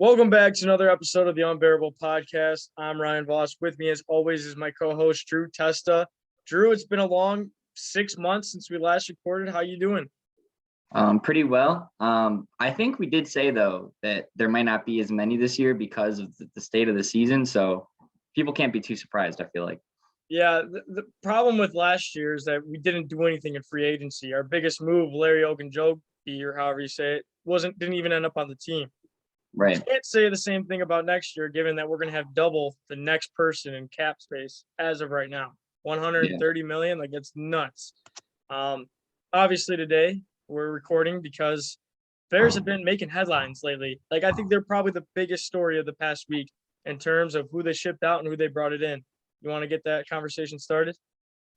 Welcome back to another episode of the Unbearable podcast. I'm Ryan Voss. With me, as always, is my co-host Drew Testa. Drew, it's been a long 6 months since we last recorded. How you doing? Pretty well. I think we did say though that there might not be as many this year because of the state of the season. So people can't be too surprised, I feel like. Yeah, the problem with last year is that we didn't do anything in free agency. Our biggest move, Larry Ogunjobi, or however you say it, didn't even end up on the team. Right. Can't say the same thing about next year, given that we're going to have double the next person in cap space as of right now. 130 million, like it's nuts. Obviously today we're recording because Bears have been making headlines lately. Like I think they're probably the biggest story of the past week in terms of who they shipped out and who they brought it in. You want to get that conversation started?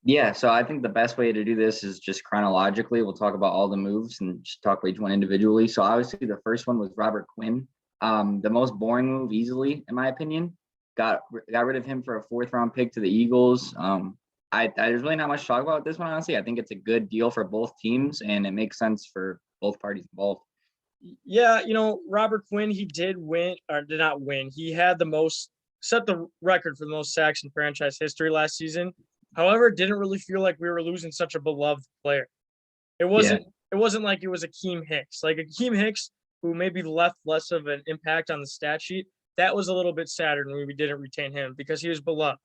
Yeah. So I think the best way to do this is just chronologically. We'll talk about all the moves and just talk about each one individually. So obviously the first one was Robert Quinn. The most boring move easily, in my opinion. Got rid of him for a 4th-round pick to the Eagles. There's really not much to talk about this one, honestly. I think it's a good deal for both teams, and it makes sense for both parties involved. Yeah, Robert Quinn, he did not win. He had set the record for the most sacks in franchise history last season. However, it didn't really feel like we were losing such a beloved player. It wasn't like it was Akeem Hicks. Like Akeem Hicks, who maybe left less of an impact on the stat sheet, that was a little bit sadder when we didn't retain him because he was beloved.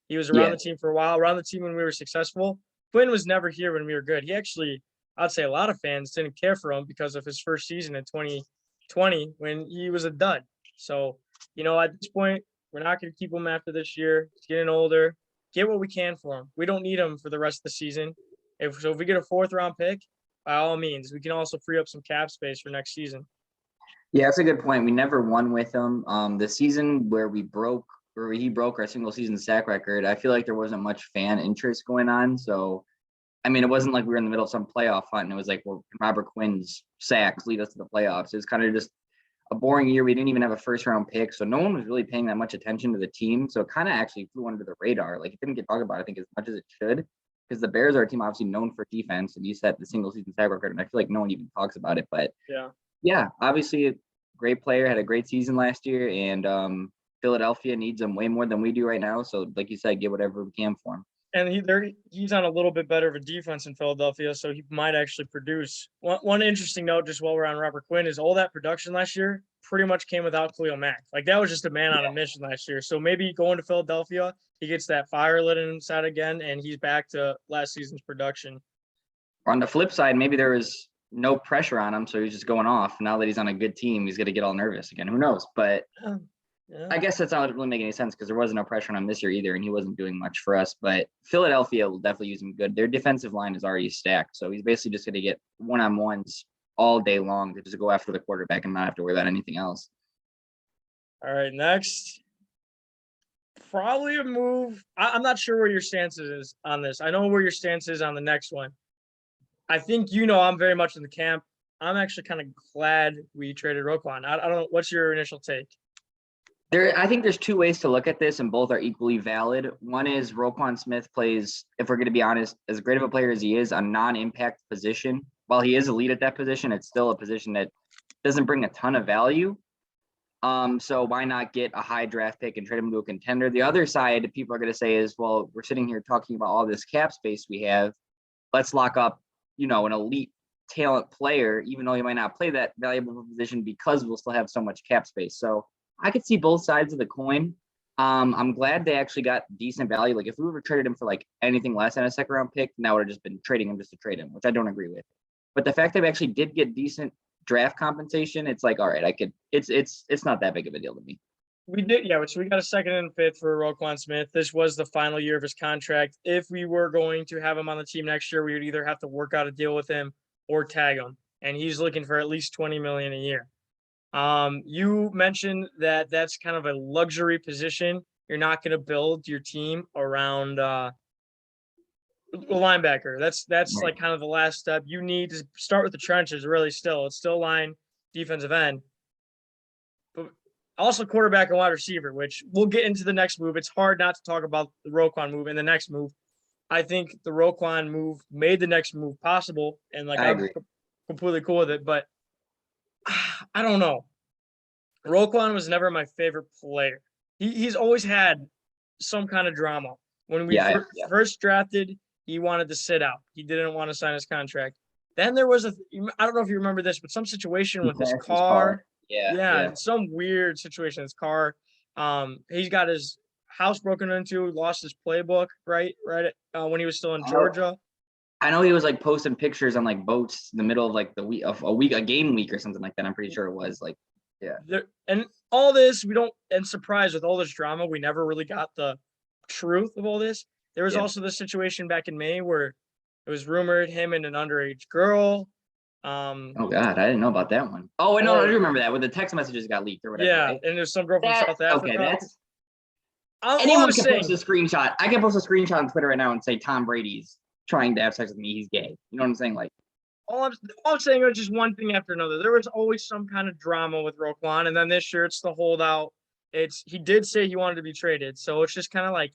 He was around the team for a while, around the team when we were successful. Quinn was never here when we were good. He actually, I'd say a lot of fans didn't care for him because of his first season in 2020 when he was a dud. So, at this point, we're not going to keep him after this year. He's getting older. Get what we can for him. We don't need him for the rest of the season. If we get a 4th-round pick, by all means, we can also free up some cap space for next season. Yeah, that's a good point. We never won with him. The season where he broke our single season sack record, I feel like there wasn't much fan interest going on. So, I mean, it wasn't like we were in the middle of some playoff hunt and it was like, well, Robert Quinn's sacks lead us to the playoffs. It was kind of just a boring year. We didn't even have a 1st-round pick. So no one was really paying that much attention to the team. So it kind of actually flew under the radar. Like it didn't get talked about, I think, as much as it should. Because the Bears are a team obviously known for defense, and you set the single season sack record, and I feel like no one even talks about it. But yeah, obviously a great player, had a great season last year, and Philadelphia needs him way more than we do right now. So like you said, get whatever we can for him. And he's on a little bit better of a defense in Philadelphia, so he might actually produce. One interesting note, just while we're on Robert Quinn, is all that production last year pretty much came without Khalil Mack. Like that was just a man on a mission last year. So maybe going to Philadelphia, he gets that fire lit inside again, and he's back to last season's production. On the flip side, maybe there was no pressure on him, so he's just going off. Now that he's on a good team, he's going to get all nervous again. Who knows? But I guess that's not really make any sense because there wasn't no pressure on him this year either, and he wasn't doing much for us. But Philadelphia will definitely use him good. Their defensive line is already stacked, so he's basically just going to get one-on-ones all day long to just go after the quarterback and not have to worry about anything else. All right, next. Probably a move. I'm not sure where your stance is on this. I know where your stance is on the next one. I think I'm very much in the camp. I'm actually kind of glad we traded Roquan. I don't know. What's your initial take? I think there's 2 ways to look at this, and both are equally valid. One is Roquan Smith plays, if we're going to be honest, as great of a player as he is, a non-impact position. While he is elite at that position, it's still a position that doesn't bring a ton of value. So why not get a high draft pick and trade him to a contender? The other side, people are going to say is, well, we're sitting here talking about all this cap space we have. Let's lock up, an elite talent player, even though he might not play that valuable position because we'll still have so much cap space. So I could see both sides of the coin. I'm glad they actually got decent value. Like if we would have traded him for like anything less than a 2nd-round pick, now would have just been trading him just to trade him, which I don't agree with. But the fact that we actually did get decent draft compensation, it's like, all right, it's not that big of a deal to me. We did, yeah. So we got a 2nd and 5th for Roquan Smith. This was the final year of his contract. If we were going to have him on the team next year, we would either have to work out a deal with him or tag him. And he's looking for at least $20 million a year. You mentioned that that's kind of a luxury position. You're not going to build your team around a linebacker. That's right. Like kind of the last step. You need to start with the trenches. Really, it's still line, defensive end, but also quarterback and wide receiver. Which we'll get into the next move. It's hard not to talk about the Roquan move and the next move. I think the Roquan move made the next move possible, and I'm completely cool with it. But I don't know. Roquan was never my favorite player. He's always had some kind of drama. When we Yeah, yeah. first drafted, he wanted to sit out. He didn't want to sign his contract. Then there was I don't know if you remember this, but some situation He with his crashed his car. car. Yeah, Yeah, yeah. some weird situation. His car. He's got his house broken into. Lost his playbook. Right. When he was still in Georgia. I know he was like posting pictures on like boats in the middle of like the week of a game week or something like that. I'm pretty sure it was like, yeah. And all this, we don't, and surprised with all this drama, we never really got the truth of all this. There was Yeah. also the situation back in May where it was rumored him and an underage girl. Oh God, I didn't know about that one. Oh, wait, no, I do remember that when the text messages got leaked or whatever, Yeah, right? and there's some girl from That South okay, Africa. that's All I'm anyone can saying, post a screenshot. I can post a screenshot on Twitter right now and say Tom Brady's trying to have sex with me. He's gay. You know what I'm saying? Like, all I'm saying is just one thing after another. There was always some kind of drama with Roquan, and then this year it's the holdout. He did say he wanted to be traded, so it's just kind of like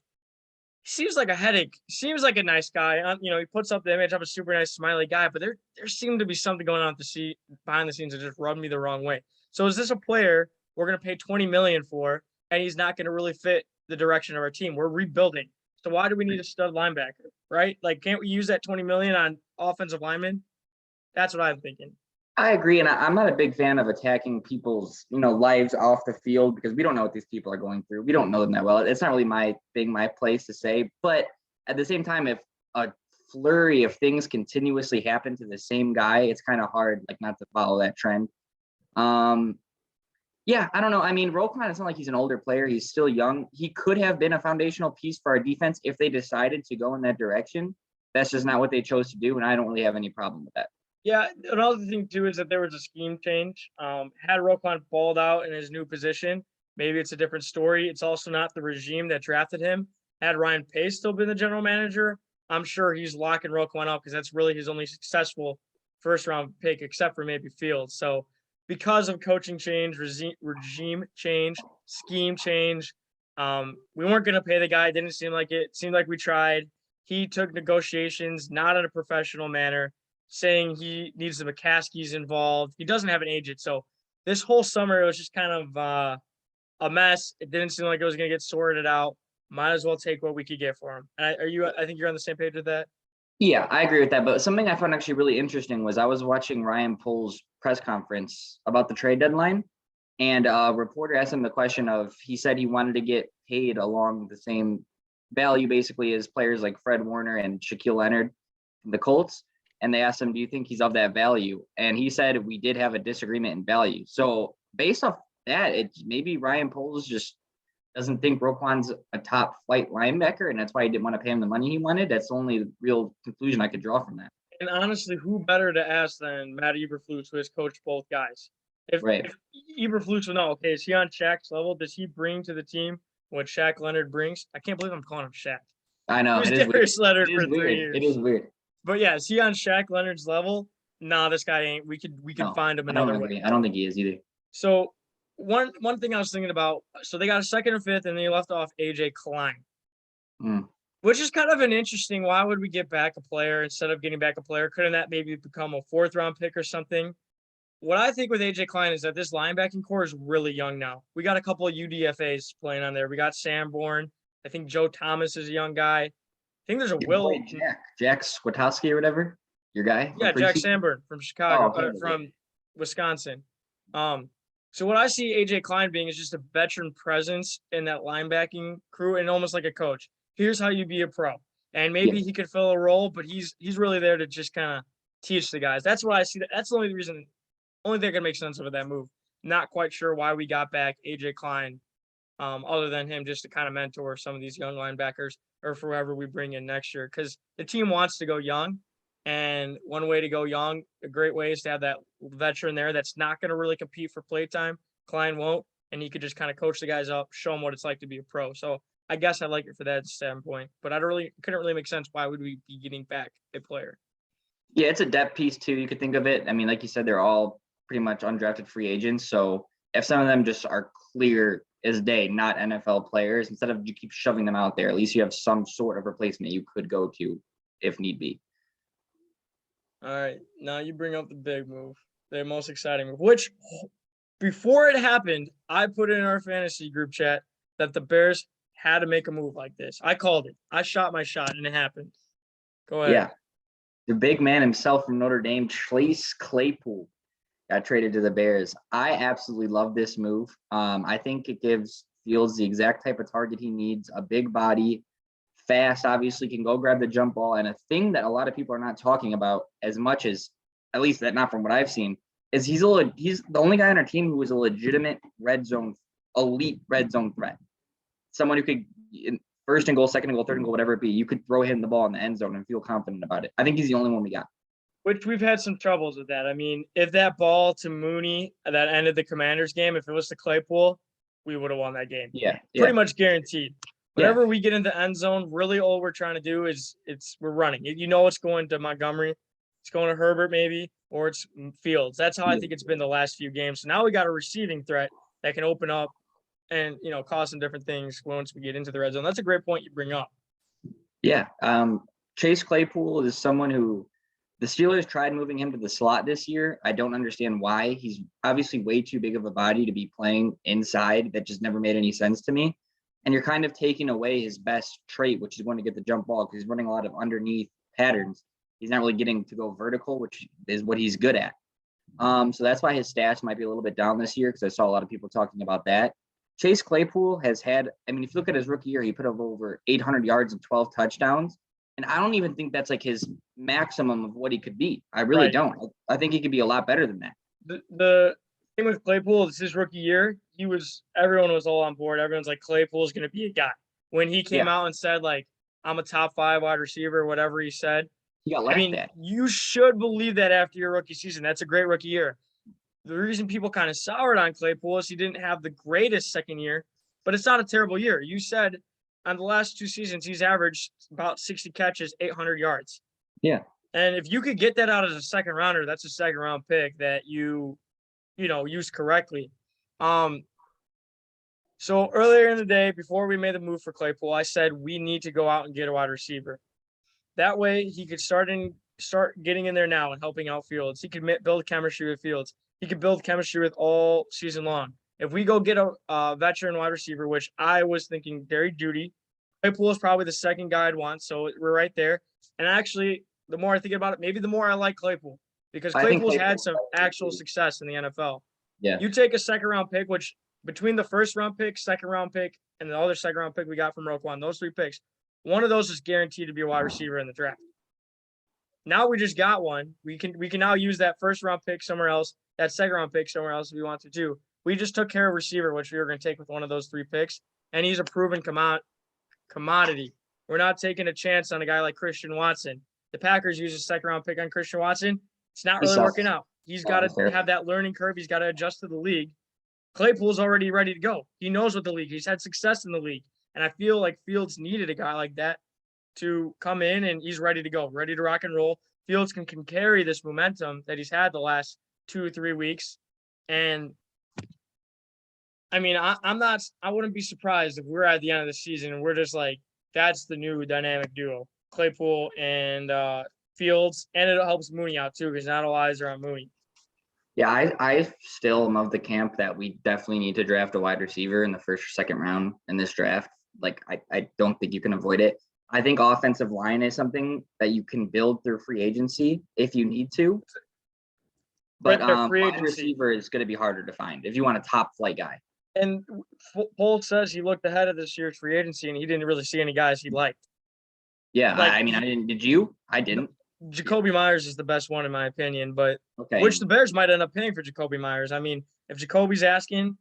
he seems like a headache. He seems like a nice guy. He puts up the image of a super nice, smiley guy, but there seemed to be something going on at behind the scenes that just rubbed me the wrong way. So is this a player we're going to pay $20 million for, and he's not going to really fit the direction of our team? We're rebuilding. So why do we need a stud linebacker, right? Like, can't we use that $20 million on offensive linemen? That's what I'm thinking. I agree, and I'm not a big fan of attacking people's lives off the field because we don't know what these people are going through. We don't know them that well. It's not really my thing, my place to say. But at the same time, if a flurry of things continuously happen to the same guy, it's kind of hard, like, not to follow that trend. Yeah, I don't know. I mean, Roquan, it's not like he's an older player. He's still young. He could have been a foundational piece for our defense if they decided to go in that direction. That's just not what they chose to do, and I don't really have any problem with that. Yeah, another thing too is that there was a scheme change. Had Roquan balled out in his new position, maybe it's a different story. It's also not the regime that drafted him. Had Ryan Pace still been the general manager, I'm sure he's locking Roquan up because that's really his only successful first round pick, except for maybe Fields. So because of coaching change, regime change, scheme change, we weren't going to pay the guy. It didn't seem like it. It seemed like we tried. He took negotiations not in a professional manner, saying he needs the McCaskies involved. He doesn't have an agent. So this whole summer, it was just kind of a mess. It didn't seem like it was going to get sorted out. Might as well take what we could get for him. And I think you're on the same page with that. Yeah, I agree with that. But something I found actually really interesting was I was watching Ryan Pohl's press conference about the trade deadline, and a reporter asked him the question of, he said he wanted to get paid along the same value basically as players like Fred Warner and Shaquille Leonard from the Colts. And they asked him, do you think he's of that value? And he said, we did have a disagreement in value. So based off that, maybe Ryan Poles just doesn't think Roquan's a top flight linebacker, and that's why he didn't want to pay him the money he wanted. That's the only real conclusion I could draw from that. And honestly, who better to ask than Matt Eberflus, who has coached both guys? If Eberflus will know, okay, is he on Shaq's level? Does he bring to the team what Shaq Leonard brings? I can't believe I'm calling him Shaq. I know. He was Darius Leonard for 3 years. It is weird. But yeah, is he on Shaq Leonard's level? Nah, this guy ain't. We could find him another way. I don't think he is either. So one thing I was thinking about, so they got a second and fifth, and they left off AJ Klein. Which is kind of an interesting. Why would we get back a player instead of getting back a player? Couldn't that maybe become a fourth round pick or something? What I think with AJ Klein is that this linebacking core is really young now. We got a couple of UDFAs playing on there. We got Sanborn. I think Joe Thomas is a young guy. I think there's a Will Jack Swatowski or whatever, your guy. Yeah, Jack Sanborn from Chicago, from Wisconsin. So what I see AJ Klein being is just a veteran presence in that linebacking crew and almost like a coach. Here's how you be a pro. And maybe he could fill a role, but he's really there to just kind of teach the guys. That's what I see. That's the only thing that can make sense of that move. Not quite sure why we got back AJ Klein, other than him just to kind of mentor some of these young linebackers or for whoever we bring in next year. Because the team wants to go young. And one way to go young, a great way is to have that veteran there that's not going to really compete for playtime. Klein won't, and he could just kind of coach the guys up, show them what it's like to be a pro. So I guess I like it for that standpoint, but couldn't really make sense. Why would we be getting back a player? Yeah, it's a depth piece too. You could think of it. I mean, like you said, they're all pretty much undrafted free agents. So if some of them just are clear as day, not NFL players, instead of you keep shoving them out there, at least you have some sort of replacement you could go to if need be. All right, now you bring up the big move, the most exciting move, which before it happened, I put it in our fantasy group chat that the Bears had to make a move like this. I called it. I shot my shot, and it happened. Go ahead. Yeah. The big man himself from Notre Dame, Claypool, got traded to the Bears. I absolutely love this move. I think it gives Fields the exact type of target he needs, a big body, fast, obviously can go grab the jump ball. And a thing that a lot of people are not talking about as much as, at least that not from what I've seen, is he's the only guy on our team who is a legitimate elite red zone threat. Someone who could first and goal, second and goal, third and goal, whatever it be, you could throw him the ball in the end zone and feel confident about it. I think he's the only one we got. Which we've had some troubles with that. I mean, if that ball to Mooney that ended the Commanders game, if it was to Claypool, we would have won that game. Yeah. Pretty much guaranteed. Whenever we get in the end zone, really all we're trying to do is we're running. You know it's going to Montgomery, it's going to Herbert maybe, or it's Fields. That's how I think it's been the last few games. So now we got a receiving threat that can open up and, cause some different things once we get into the red zone. That's a great point you bring up. Yeah. Chase Claypool is someone who the Steelers tried moving him to the slot this year. I don't understand why. He's obviously way too big of a body to be playing inside. That just never made any sense to me. And you're kind of taking away his best trait, which is going to get the jump ball because he's running a lot of underneath patterns. He's not really getting to go vertical, which is what he's good at. So that's why his stats might be a little bit down this year because I saw a lot of people talking about that. Chase Claypool has had, if you look at his rookie year, he put up over 800 yards and 12 touchdowns. And I don't even think that's like his maximum of what he could be. I really don't. I think he could be a lot better than that. The thing with Claypool, it's his rookie year. Everyone was all on board. Everyone's like, Claypool's going to be a guy. When he came out and said, like, I'm a top 5 wide receiver, whatever he said. He got laughed at. You should believe that after your rookie season. That's a great rookie year. The reason people kind of soured on Claypool is he didn't have the greatest second year, but it's not a terrible year. You said on the last 2 seasons, he's averaged about 60 catches, 800 yards. Yeah. And if you could get that out as a second rounder, that's a second round pick that you used correctly. So earlier in the day, before we made the move for Claypool, I said we need to go out and get a wide receiver. That way he could start getting in there now and helping out Fields. He could build chemistry with Fields. He could build chemistry with all season long. If we go get a veteran wide receiver, which I was thinking Derry Judy, Claypool is probably the second guy I'd want. So we're right there. And actually, the more I think about it, maybe the more I like Claypool because Claypool's had some actual success in the NFL. Yeah. You take a second round pick, which between the first round pick, second round pick, and the other second round pick we got from Roquan, those 3 picks, one of those is guaranteed to be a wide receiver in the draft. Now we just got one. We can now use that first round pick somewhere else, that second round pick somewhere else if we want to too. We just took care of receiver, which we were going to take with one of those 3 picks, and he's a proven commodity. We're not taking a chance on a guy like Christian Watson. The Packers use a second round pick on Christian Watson. It's not really working out. He's got to have that learning curve. He's got to adjust to the league. Claypool's already ready to go. He knows what the league. He's had success in the league. And I feel like Fields needed a guy like that to come in, and he's ready to go, ready to rock and roll. Fields can carry this momentum that he's had the last 2 or 3 weeks. And I wouldn't be surprised if we're at the end of the season and we're just like, that's the new dynamic duo, Claypool and Fields. And it helps Mooney out too, because not all eyes are on Mooney. Yeah, I still am of the camp that we definitely need to draft a wide receiver in the first or second round in this draft. Like, I don't think you can avoid it. I think offensive line is something that you can build through free agency if you need to. But wide receiver is going to be harder to find if you want a top flight guy. And Polk says he looked ahead of this year's free agency and he didn't really see any guys he liked. Yeah, I didn't. Did you? I didn't. Jacoby Myers is the best one in my opinion, but okay. Which the Bears might end up paying for Jacoby Myers. I mean, if Jacoby's asking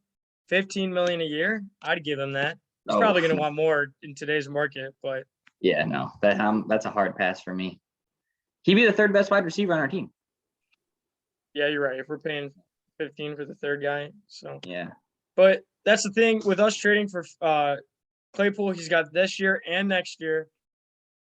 $15 million a year, I'd give him that. He's probably going to want more in today's market, but yeah, no, that's a hard pass for me. He'd be the third best wide receiver on our team. Yeah, you're right. If we're paying 15 for the third guy, so yeah. But that's the thing with us trading for Claypool. He's got this year and next year.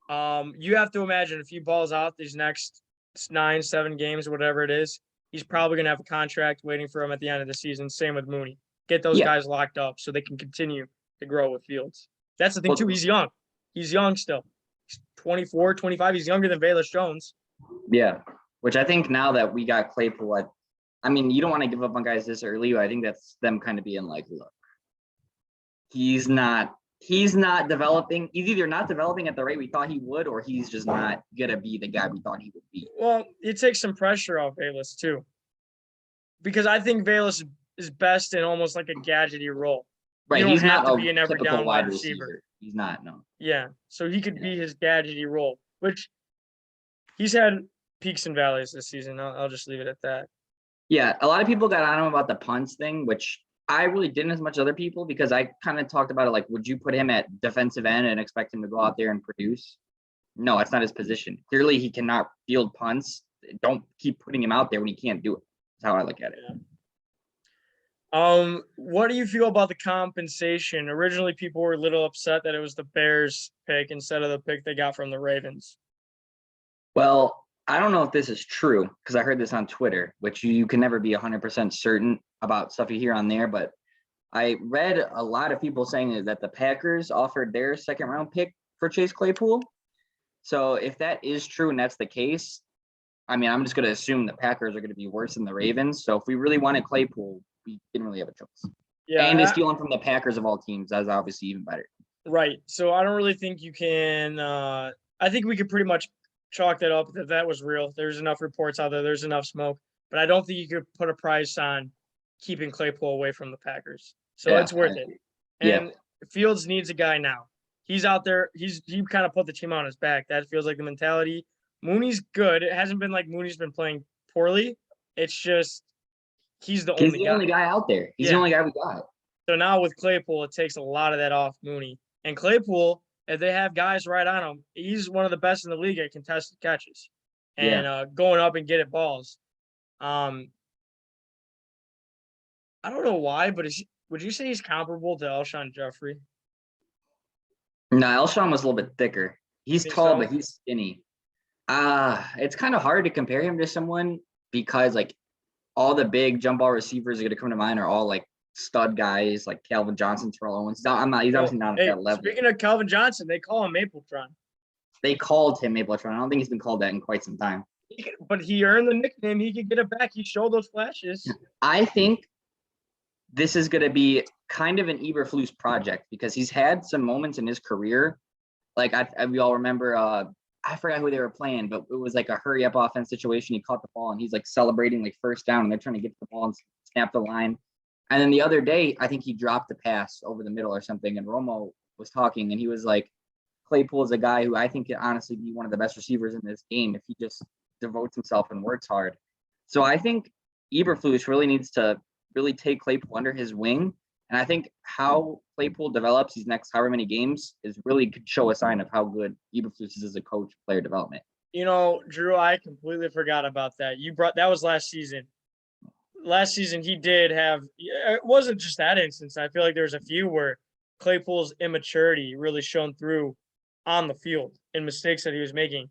You have to imagine if he balls out these next 9-7 games, whatever it is, he's probably going to have a contract waiting for him at the end of the season. Same with Mooney. Get those guys locked up so they can continue to grow with Fields. That's the thing, too. He's young. He's young still. He's 24, 25. He's younger than Velus Jones. Yeah, which I think now that we got Claypool, I mean, you don't want to give up on guys this early, but I think that's them kind of being like, look, he's not developing. He's either not developing at the rate we thought he would, or he's just not gonna be the guy we thought he would be. Well, it takes some pressure off Bayless too, because I think Bayless is best in almost like a gadgety role. Right, You don't he's have not to a be an every typical down wide wide receiver. receiver. He's not, no. Yeah, so he could Yeah. be his gadgety role, which he's had peaks and valleys this season. I'll just leave it at that. Yeah, a lot of people got on him about the punts thing, which I really didn't as much as other people, because I kind of talked about it like, would you put him at defensive end and expect him to go out there and produce? No, it's not his position. Clearly, he cannot field punts. Don't keep putting him out there when he can't do it. That's how I look at it. What do you feel about the compensation? Originally, people were a little upset that it was the Bears pick instead of the pick they got from the Ravens. Well, I don't know if this is true, because I heard this on Twitter, which you can never be 100% certain about stuff you hear on there. But I read a lot of people saying that the Packers offered their second round pick for Chase Claypool. So if that is true and that's the case, I mean, I'm just going to assume the Packers are going to be worse than the Ravens. So if we really wanted Claypool, we didn't really have a choice. Yeah, and to steal him from the Packers of all teams, that's obviously even better. Right. So I don't really think you can. I think we could pretty much chalk that up that was real. There's enough reports out there. There's enough smoke, but I don't think you could put a price on keeping Claypool away from the Packers. So it's worth it. And Fields needs a guy now. He's out there. He kind of put the team on his back. That feels like the mentality. Mooney's good. It hasn't been like Mooney's been playing poorly. It's just he's the only guy out there. He's the only guy we got. So now with Claypool, it takes a lot of that off Mooney. And Claypool, if they have guys right on him, he's one of the best in the league at contested catches and going up and get at balls. I don't know why, but would you say he's comparable to Alshon Jeffrey? No, Alshon was a little bit thicker. He's tall, but he's skinny. It's kind of hard to compare him to someone because like all the big jump ball receivers are going to come to mind are all like stud guys like Calvin Johnson, Terrell Owens. He's obviously not at that level. Speaking of Calvin Johnson, they call him Mapletron. They called him Mapletron. I don't think he's been called that in quite some time. But he earned the nickname. He could get it back. He showed those flashes. I think this is going to be kind of an Eberflus project because he's had some moments in his career. Like we all remember, I forgot who they were playing, but it was like a hurry up offense situation. He caught the ball and he's like celebrating like first down and they're trying to get the ball and snap the line. And then the other day, I think he dropped the pass over the middle or something. And Romo was talking and he was like, Claypool is a guy who I think could honestly be one of the best receivers in this game if he just devotes himself and works hard. So I think Eberflus really needs to really take Claypool under his wing. And I think how Claypool develops these next however many games is really could show a sign of how good Eberflus is as a coach, player development. You know, Drew, I completely forgot about that. That was last season. Last season, he did have – it wasn't just that instance. I feel like there was a few where Claypool's immaturity really shone through on the field in mistakes that he was making.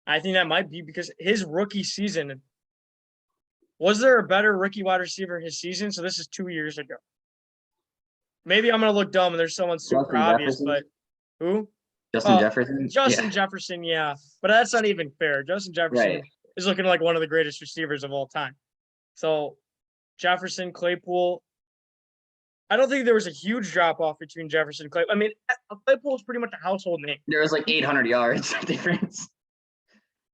I think that might be because his rookie season – was there a better rookie wide receiver his season? So this is 2 years ago. Maybe I'm going to look dumb and there's someone super obvious, but who? Justin Jefferson? Justin Jefferson, yeah. But that's not even fair. Justin Jefferson is looking like one of the greatest receivers of all time. So Jefferson, Claypool, I don't think there was a huge drop-off between Jefferson and Claypool. I mean, Claypool is pretty much a household name. There was like 800 yards difference.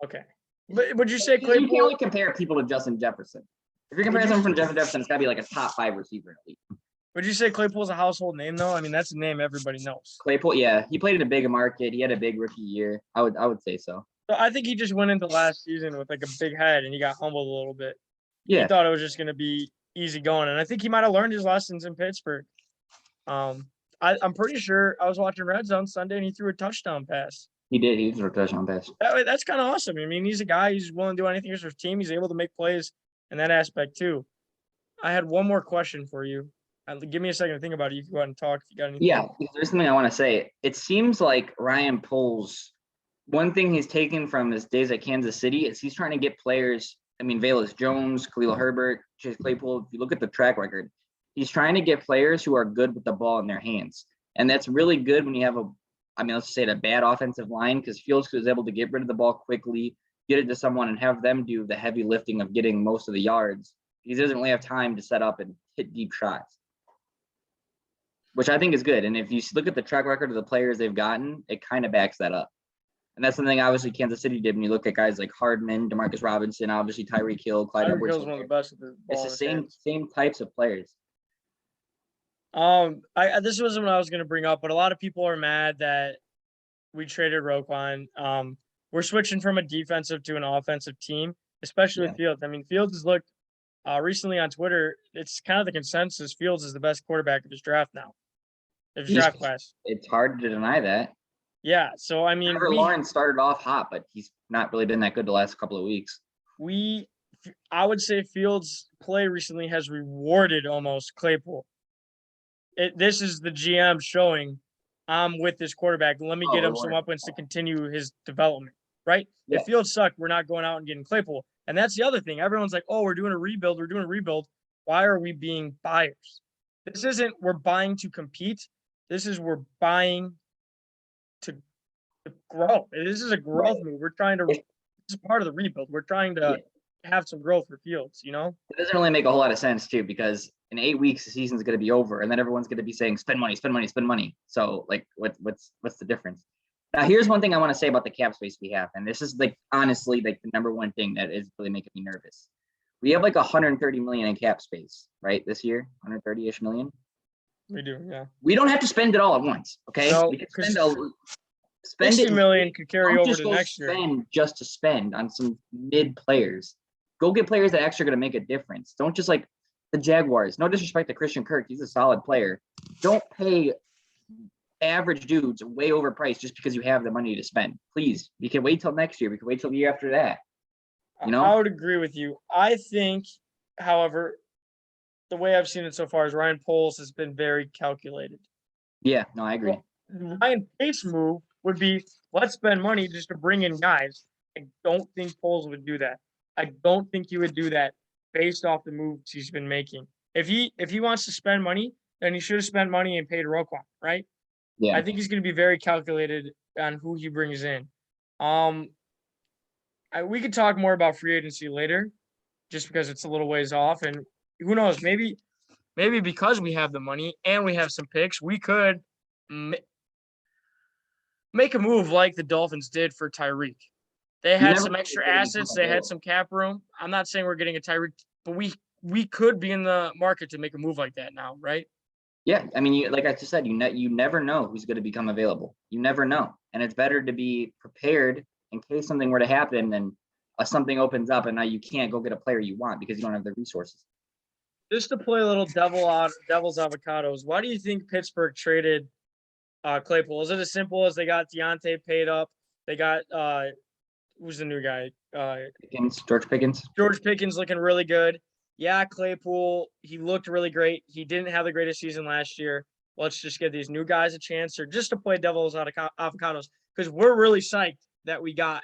Okay. But would you say Claypool? You can only compare people to Justin Jefferson. If you're comparing someone from Justin Jefferson, it's got to be like a top 5 receiver in the league. Would you say Claypool's a household name, though? I mean, that's a name everybody knows. Claypool, yeah. He played in a big market. He had a big rookie year. I would say so. So I think he just went into last season with like a big head and he got humbled a little bit. Yeah. He thought it was just going to be easy going. And I think he might have learned his lessons in Pittsburgh. I'm pretty sure I was watching Red Zone Sunday and he threw a touchdown pass. He did. He threw a touchdown pass. That's kind of awesome. I mean, he's a guy who's willing to do anything for his team. He's able to make plays in that aspect too. I had one more question for you. Give me a second to think about it. You can go ahead and talk if you got anything. Yeah, there's something I want to say. It seems like Ryan Poles, one thing he's taken from his days at Kansas City is he's trying to get players. I mean, Velus Jones, Khalil Herbert, Chase Claypool. If you look at the track record, he's trying to get players who are good with the ball in their hands. And that's really good when you have let's say a bad offensive line because Fields was able to get rid of the ball quickly, get it to someone and have them do the heavy lifting of getting most of the yards. He doesn't really have time to set up and hit deep shots, which I think is good. And if you look at the track record of the players they've gotten, it kind of backs that up. And that's something obviously Kansas City did when you look at guys like Hardman, Demarcus Robinson, obviously Tyreek Hill, Clyde Tyreek Edwards. Hill's one of the best with the ball. It's the same types of players. This wasn't what I was going to bring up, but a lot of people are mad that we traded Roquan. We're switching from a defensive to an offensive team, especially with Fields. I mean, Fields has looked recently on Twitter. It's kind of the consensus. Fields is the best quarterback of his draft now. Of his draft class. It's hard to deny that. Yeah. So I mean, Trevor Lawrence started off hot, but he's not really been that good the last couple of weeks. I would say Fields' play recently has rewarded almost Claypool. This is the GM showing I'm with this quarterback. Let me get him some weapons to continue his development, right? Yeah. If Fields sucked, we're not going out and getting Claypool. And that's the other thing. Everyone's like, oh, we're doing a rebuild. Why are we being buyers? This isn't we're buying to compete. This is we're buying to grow. This is a growth move. We're trying to – this is part of the rebuild. We're trying to have some growth for Fields, you know? It doesn't really make a whole lot of sense, too, because in 8 weeks, the season's going to be over, and then everyone's going to be saying, spend money, spend money, spend money. So, like, what's the difference? Now, here's one thing I want to say about the cap space we have, and this is, like, honestly, like, the number one thing that is really making me nervous. We have, like, 130 million in cap space, right, this year? 130-ish million? We do, yeah. We don't have to spend it all at once, okay? No, we can spend 60 million could carry over to next year. Spend just to spend on some mid players. Go get players that actually are going to make a difference. Don't just like the Jaguars. No disrespect to Christian Kirk. He's a solid player. Don't pay average dudes way overpriced just because you have the money to spend. Please, we can wait till next year. We can wait till the year after that. You know? I would agree with you. I think, however, the way I've seen it so far is Ryan Poles has been very calculated. Yeah, no, I agree. Well, Ryan Pace's move would be, let's spend money just to bring in guys. I don't think Poles would do that. I don't think he would do that based off the moves he's been making. If he wants to spend money, then he should have spent money and paid Roquan, right? Yeah. I think he's going to be very calculated on who he brings in. We could talk more about free agency later, just because it's a little ways off, and who knows? Maybe because we have the money and we have some picks, we could make a move like the Dolphins did for Tyreek. They had some extra assets. They had some cap room. I'm not saying we're getting a Tyreek, but we could be in the market to make a move like that now, right? Yeah, I mean, like I just said, you never know who's going to become available. You never know, and it's better to be prepared in case something were to happen and something opens up, and now you can't go get a player you want because you don't have the resources. Just to play a little devil's avocados, why do you think Pittsburgh traded Claypool? Is it as simple as they got Deontay paid up? They got who's the new guy? George Pickens. George Pickens looking really good. Yeah, Claypool, he looked really great. He didn't have the greatest season last year. Let's just give these new guys a chance, or just to play devil's avocados, because we're really psyched that we got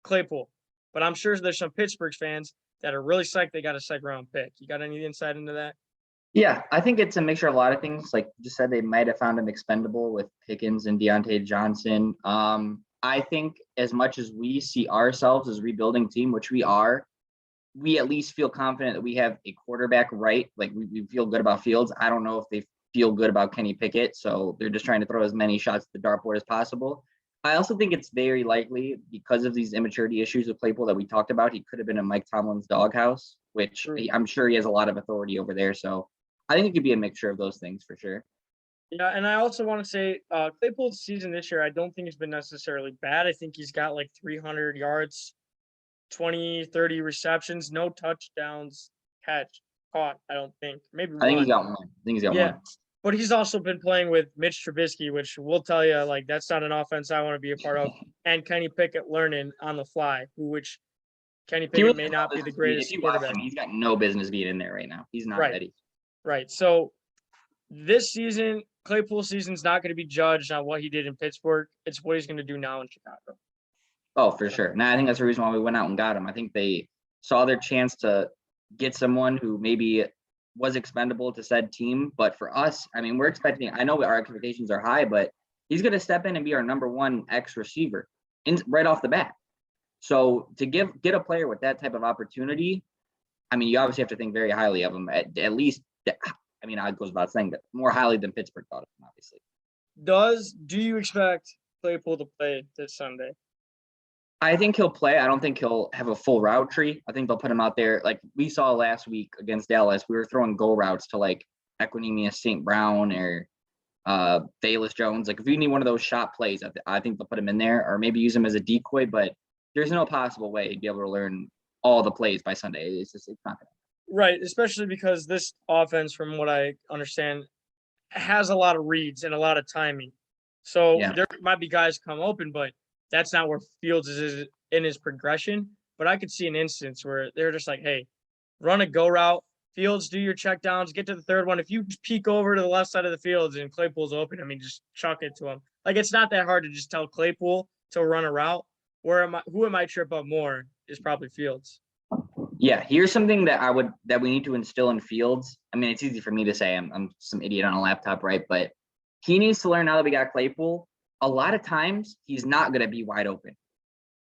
Claypool. But I'm sure there's some Pittsburgh fans that are really psyched they got a second round pick. You got any insight into that? Yeah, I think it's a mixture of a lot of things. Like you just said, they might have found him expendable with Pickens and Deontay Johnson. I think as much as we see ourselves as a rebuilding team, which we are, we at least feel confident that we have a quarterback right. Like we feel good about Fields. I don't know if they feel good about Kenny Pickett, so they're just trying to throw as many shots at the dartboard as possible. I also think it's very likely because of these immaturity issues with Claypool that we talked about, he could have been in Mike Tomlin's doghouse, which I'm sure he has a lot of authority over there. So I think it could be a mixture of those things for sure. Yeah, and I also want to say Claypool's season this year, I don't think it's been necessarily bad. I think he's got like 300 yards, 20, 30 receptions, no touchdowns caught, I don't think. Maybe I think he's got one. But he's also been playing with Mitch Trubisky, which will tell you, like, that's not an offense I want to be a part of. And Kenny Pickett learning on the fly, which Kenny Pickett may not be the greatest quarterback. He's got no business being in there right now. He's not ready. Right. So this season, Claypool's season's not going to be judged on what he did in Pittsburgh. It's what he's going to do now in Chicago. Oh, for sure. Now, I think that's the reason why we went out and got him. I think they saw their chance to get someone who maybe was expendable to said team. But for us, I mean, we're expecting, I know our expectations are high, but he's going to step in and be our number one X receiver right off the bat. So to get a player with that type of opportunity, I mean, you obviously have to think very highly of him. At least, I mean, it goes without saying, but more highly than Pittsburgh thought of him, obviously. Do you expect Claypool to play this Sunday? I think he'll play. I don't think he'll have a full route tree. I think they'll put him out there. Like we saw last week against Dallas, we were throwing go routes to like Equinemius St. Brown or Bayless Jones. Like if you need one of those shot plays, I think they'll put him in there or maybe use him as a decoy, but there's no possible way to be able to learn all the plays by Sunday. It's not gonna. Right, especially because this offense, from what I understand, has a lot of reads and a lot of timing. So Yeah. there might be guys come open, but that's not where Fields is in his progression. But I could see an instance where they're just like, hey, run a go route. Fields, do your check downs, get to the third one. If you peek over to the left side of the field and Claypool's open, I mean, just chuck it to him. Like, it's not that hard to just tell Claypool to run a route. Who am I trip up more is probably Fields. Yeah, here's something that we need to instill in Fields. I mean, it's easy for me to say I'm some idiot on a laptop, right? But he needs to learn now that we got Claypool. A lot of times he's not going to be wide open.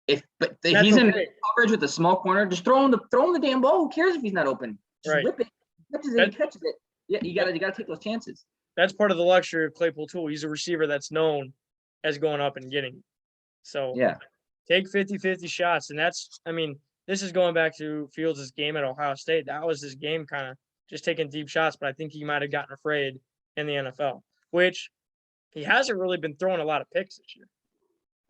If he's in coverage with a small corner, just throw him the damn ball. Who cares if he's not open? Just whip it. He catches it. Yeah, you gotta take those chances. That's part of the luxury of Claypool too. He's a receiver that's known as going up and getting. So yeah, take 50-50 shots. And this is going back to Fields' game at Ohio State. That was his game, kind of just taking deep shots, but I think he might have gotten afraid in the NFL, which he hasn't really been throwing a lot of picks this year.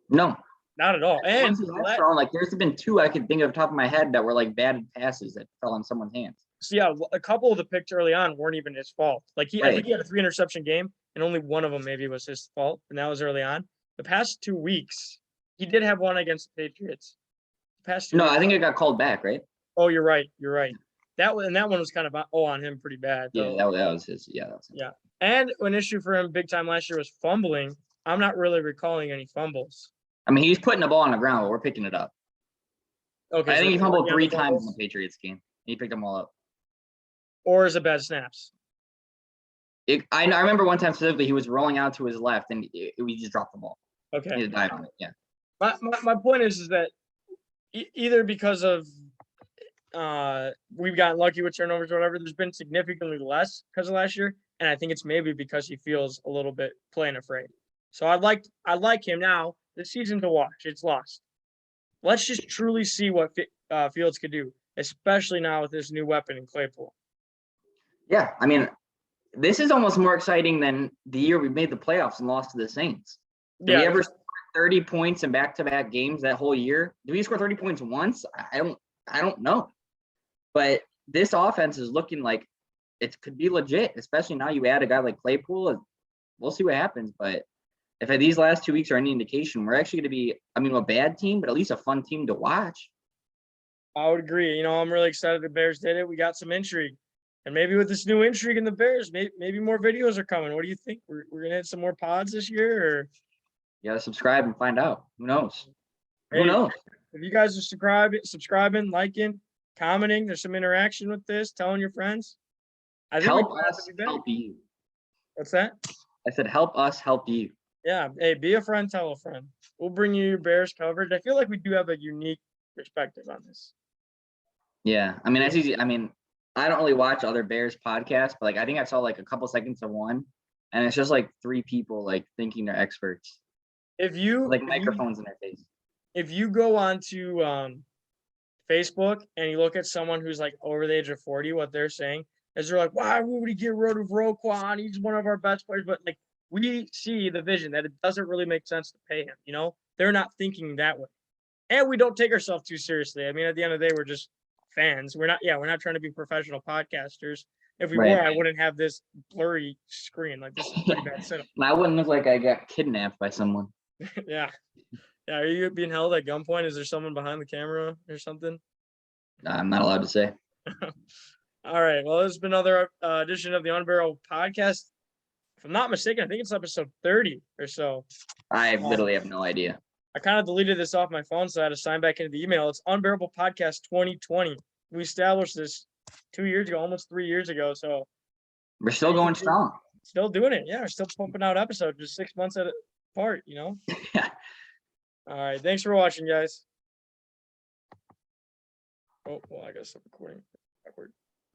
No. Not at all. And thrown, like there's been two I could think of off the top of my head that were like bad passes that fell on someone's hands. So yeah, a couple of the picks early on weren't even his fault. Like I think he had a 3 interception game, and only one of them maybe was his fault, and that was early on. The past 2 weeks, he did have one against the Patriots. I think it got called back, right? Oh, you're right. That one was kind of on him pretty bad. Though. Yeah, that was his. Yeah, that was his. Yeah, and an issue for him big time last year was fumbling. I'm not really recalling any fumbles. I mean, he's putting the ball on the ground, but we're picking it up. Okay, I think he fumbled 3 times in the Patriots game. He picked them all up. Or is it bad snaps? I remember one time specifically, he was rolling out to his left, and we just dropped the ball. Okay. He died on it. Yeah. My point is that either because of we've gotten lucky with turnovers or whatever, there's been significantly less because of last year, and I think it's maybe because he feels a little bit playing afraid. So I like him now. The season to watch. It's lost. Let's just truly see what Fields could do, especially now with this new weapon in Claypool. Yeah, I mean, this is almost more exciting than the year we made the playoffs and lost to the Saints. Did we ever score 30 points in back-to-back games that whole year? Did we score 30 points once? I don't know. But this offense is looking like it could be legit, especially now you add a guy like Claypool. We'll see what happens, but if these last 2 weeks are any indication, we're actually going to be, a bad team, but at least a fun team to watch. I would agree. I'm really excited the Bears did it. We got some intrigue. And maybe with this new intrigue in the Bears, maybe more videos are coming. What do you think? We're going to hit some more pods this year? Or you got to subscribe and find out. Who knows? Who knows? If you guys are subscribing, liking, commenting, there's some interaction with this, telling your friends. I think help us help you. What's that? I said help us help you. Yeah. Hey, be a friend, tell a friend. We'll bring you your Bears coverage. I feel like we do have a unique perspective on this. Yeah. That's easy. I don't really watch other Bears podcasts, but I think I saw a couple seconds of one, and it's just 3 people thinking they're experts. Microphones in their face. If you go on to Facebook and you look at someone who's over the age of 40, what they're saying is they're like, why would we get rid of Roquan? He's one of our best players, but we see the vision that it doesn't really make sense to pay him. They're not thinking that way. And we don't take ourselves too seriously. At the end of the day, we're just fans. We're not trying to be professional podcasters. If we were, I wouldn't have this blurry screen. This is pretty bad setup. I wouldn't look like I got kidnapped by someone. Yeah. Yeah. Are you being held at gunpoint? Is there someone behind the camera or something? I'm not allowed to say. All right. Well, this has been another edition of the Unbearable podcast. If I'm not mistaken, I think it's episode 30 or so. I literally have no idea. I kind of deleted this off my phone, so I had to sign back into the email. It's Unbearable Podcast 2020. We established this 2 years ago, almost 3 years ago. So we're still going strong. Still doing it. Yeah, we're still pumping out episodes just 6 months apart, Yeah. All right. Thanks for watching, guys. Oh, well, I gotta stop recording. Awkward.